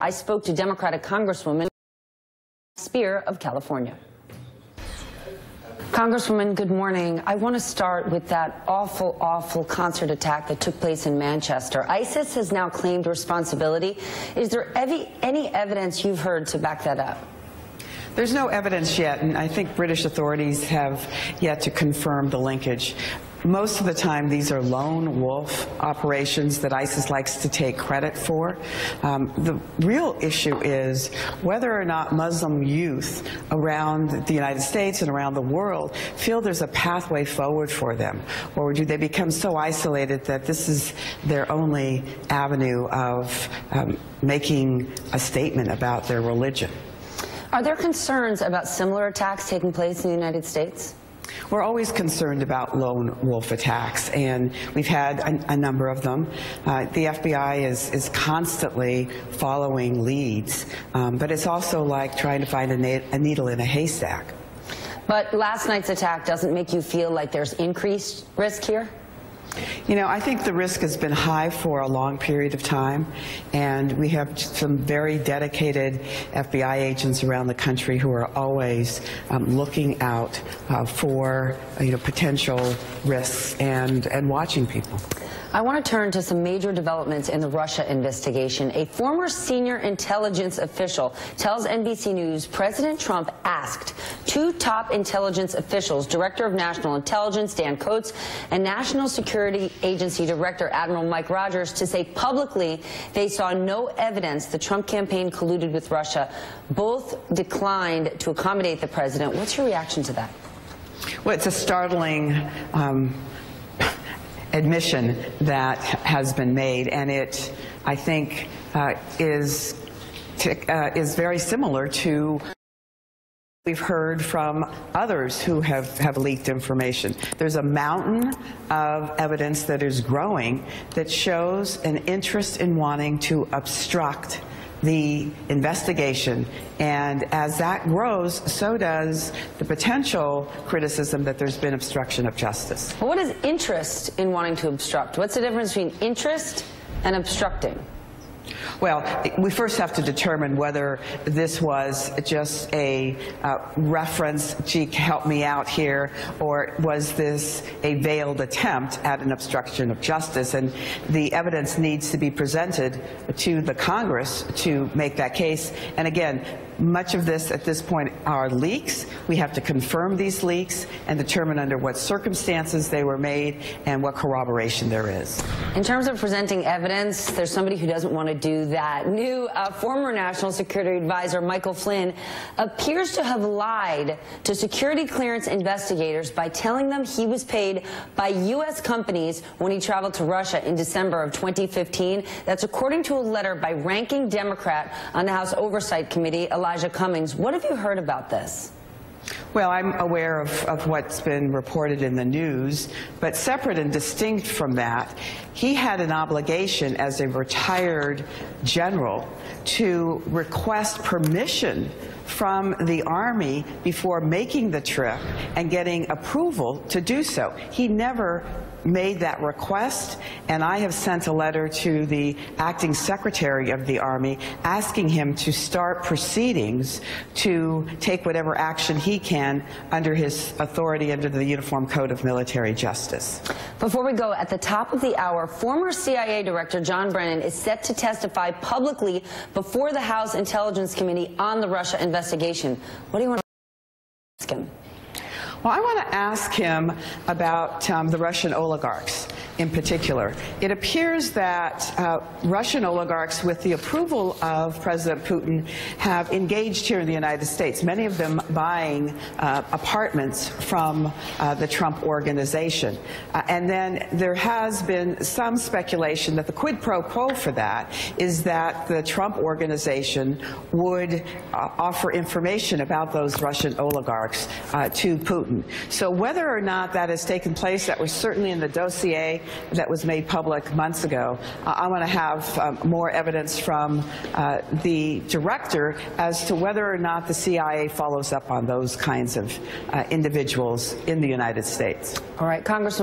I spoke to Democratic Congresswoman Speier of California. Congresswoman, good morning. I want to start with that awful, awful concert attack that took place in Manchester. ISIS has now claimed responsibility. Is there any evidence you've heard to back that up? There's no evidence yet, and I think British authorities have yet to confirm the linkage. Most of the time, these are lone wolf operations that ISIS likes to take credit for. The real issue is whether or not Muslim youth around the United States and around the world feel there's a pathway forward for them, or do they become so isolated that this is their only avenue of making a statement about their religion. Are there concerns about similar attacks taking place in the United States? We're always concerned about lone wolf attacks, and we've had a number of them. The FBI is constantly following leads, but it's also like trying to find a needle in a haystack. But last night's attack doesn't make you feel like there's increased risk here? You know, I think the risk has been high for a long period of time, and we have some very dedicated FBI agents around the country who are always looking out for potential risks and watching people. I want to turn to some major developments in the Russia investigation. A former senior intelligence official tells NBC News President Trump asked two top intelligence officials, Director of National Intelligence Dan Coats and National Security Agency Director Admiral Mike Rogers, to say publicly they saw no evidence the Trump campaign colluded with Russia. Both declined to accommodate the president. What's your reaction to that? Well, it's a startling admission that has been made, and it, I think, is very similar to we've heard from others who have leaked information. There's a mountain of evidence that is growing that shows an interest in wanting to obstruct the investigation, and as that grows, so does the potential criticism that there's been obstruction of justice. Well, what is interest in wanting to obstruct? What's the difference between interest and obstructing? Well, we first have to determine whether this was just a reference, gee, help me out here, or was this a veiled attempt at an obstruction of justice. And the evidence needs to be presented to the Congress to make that case. And again, much of this at this point are leaks. We have to confirm these leaks and determine under what circumstances they were made and what corroboration there is. In terms of presenting evidence, there's somebody who doesn't want to do that. New former National Security Advisor Michael Flynn appears to have lied to security clearance investigators by telling them he was paid by U.S. companies when he traveled to Russia in December of 2015. That's according to a letter by ranking Democrat on the House Oversight Committee, Elijah Cummings. What have you heard about this? Well, I'm aware of what's been reported in the news, but separate and distinct from that, he had an obligation as a retired general to request permission from the Army before making the trip and getting approval to do so. He never made that request, and I have sent a letter to the acting secretary of the Army asking him to start proceedings to take whatever action he can under his authority under the Uniform Code of Military Justice. Before we go, at the top of the hour, former CIA Director John Brennan is set to testify publicly before the House Intelligence Committee on the Russia investigation. What do you want to ask him? Well, I want to ask him about the Russian oligarchs in particular. It appears that Russian oligarchs, with the approval of President Putin, have engaged here in the United States, many of them buying apartments from the Trump organization. And then there has been some speculation that the quid pro quo for that is that the Trump organization would offer information about those Russian oligarchs to Putin. So whether or not that has taken place, that was certainly in the dossier that was made public months ago. I want to have more evidence from the director as to whether or not the CIA follows up on those kinds of individuals in the United States. All right, Congresswoman.